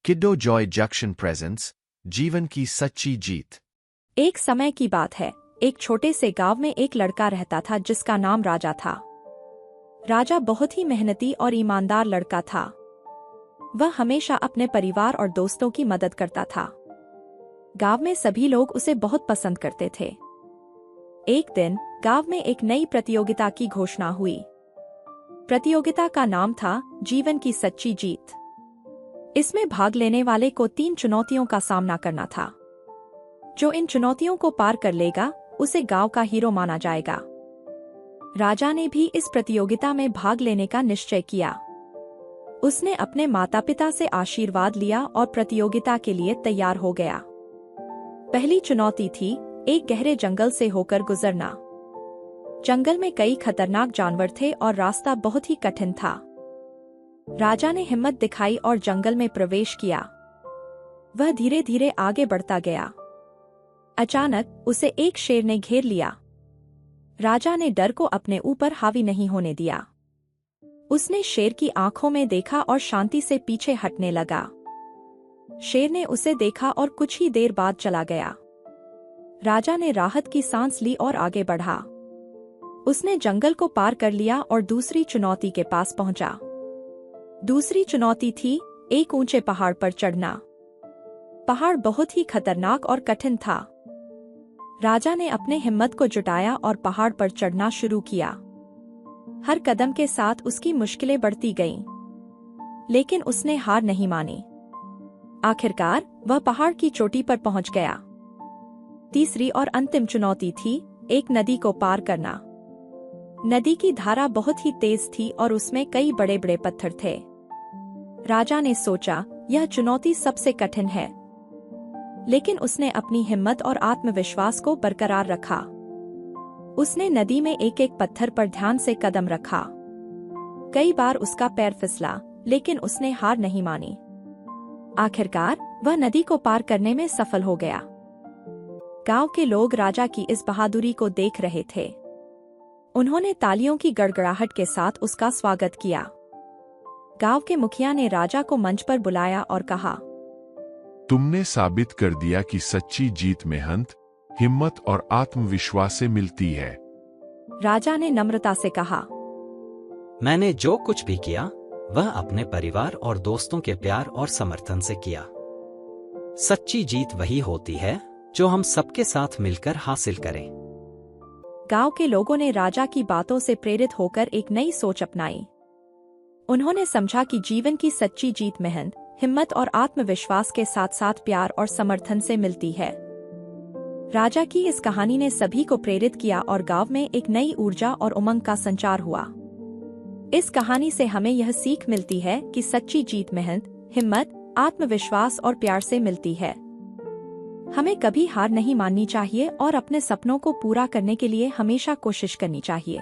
किड्डो Joy junction presents जीवन की सच्ची जीत। एक समय की बात है। एक छोटे से गांव में एक लड़का रहता था जिसका नाम राजा था। राजा बहुत ही मेहनती और ईमानदार लड़का था। वह हमेशा अपने परिवार और दोस्तों की मदद करता था। गांव में सभी लोग उसे बहुत पसंद करते थे। एक दिन गांव में एक नई प्रतियोगिता की घोषणा हुई। प्रतियोगिता का नाम था जीवन की सच्ची जीत। इसमें भाग लेने वाले को 3 चुनौतियों का सामना करना था। जो इन चुनौतियों को पार कर लेगा उसे गांव का हीरो माना जाएगा। राजा ने भी इस प्रतियोगिता में भाग लेने का निश्चय किया। उसने अपने माता पिता से आशीर्वाद लिया और प्रतियोगिता के लिए तैयार हो गया। पहली चुनौती थी एक गहरे जंगल से होकर गुजरना। जंगल में कई खतरनाक जानवर थे और रास्ता बहुत ही कठिन था। राजा ने हिम्मत दिखाई और जंगल में प्रवेश किया। वह धीरे धीरे आगे बढ़ता गया। अचानक उसे एक शेर ने घेर लिया। राजा ने डर को अपने ऊपर हावी नहीं होने दिया। उसने शेर की आंखों में देखा और शांति से पीछे हटने लगा। शेर ने उसे देखा और कुछ ही देर बाद चला गया। राजा ने राहत की सांस ली और आगे बढ़ा। उसने जंगल को पार कर लिया और दूसरी चुनौती के पास पहुंचा। दूसरी चुनौती थी एक ऊंचे पहाड़ पर चढ़ना। पहाड़ बहुत ही खतरनाक और कठिन था। राजा ने अपने हिम्मत को जुटाया और पहाड़ पर चढ़ना शुरू किया। हर कदम के साथ उसकी मुश्किलें बढ़ती गईं, लेकिन उसने हार नहीं मानी। आखिरकार वह पहाड़ की चोटी पर पहुंच गया। तीसरी और अंतिम चुनौती थी एक नदी को पार करना। नदी की धारा बहुत ही तेज थी और उसमें कई बड़े बड़े पत्थर थे। राजा ने सोचा यह चुनौती सबसे कठिन है, लेकिन उसने अपनी हिम्मत और आत्मविश्वास को बरकरार रखा। उसने नदी में एक एक पत्थर पर ध्यान से कदम रखा। कई बार उसका पैर फिसला, लेकिन उसने हार नहीं मानी। आखिरकार वह नदी को पार करने में सफल हो गया। गांव के लोग राजा की इस बहादुरी को देख रहे थे। उन्होंने तालियों की गड़गड़ाहट के साथ उसका स्वागत किया। गांव के मुखिया ने राजा को मंच पर बुलाया और कहा, तुमने साबित कर दिया कि सच्ची जीत मेहनत, हिम्मत और आत्मविश्वास से मिलती है। राजा ने नम्रता से कहा, मैंने जो कुछ भी किया वह अपने परिवार और दोस्तों के प्यार और समर्थन से किया। सच्ची जीत वही होती है जो हम सबके साथ मिलकर हासिल करें। गांव के लोगों ने राजा की बातों से प्रेरित होकर एक नई सोच अपनाई। उन्होंने समझा कि जीवन की सच्ची जीत मेहनत, हिम्मत और आत्मविश्वास के साथ साथ प्यार और समर्थन से मिलती है। राजा की इस कहानी ने सभी को प्रेरित किया और गांव में एक नई ऊर्जा और उमंग का संचार हुआ। इस कहानी से हमें यह सीख मिलती है कि सच्ची जीत मेहनत, हिम्मत, आत्मविश्वास और प्यार से मिलती है। हमें कभी हार नहीं माननी चाहिए और अपने सपनों को पूरा करने के लिए हमेशा कोशिश करनी चाहिए।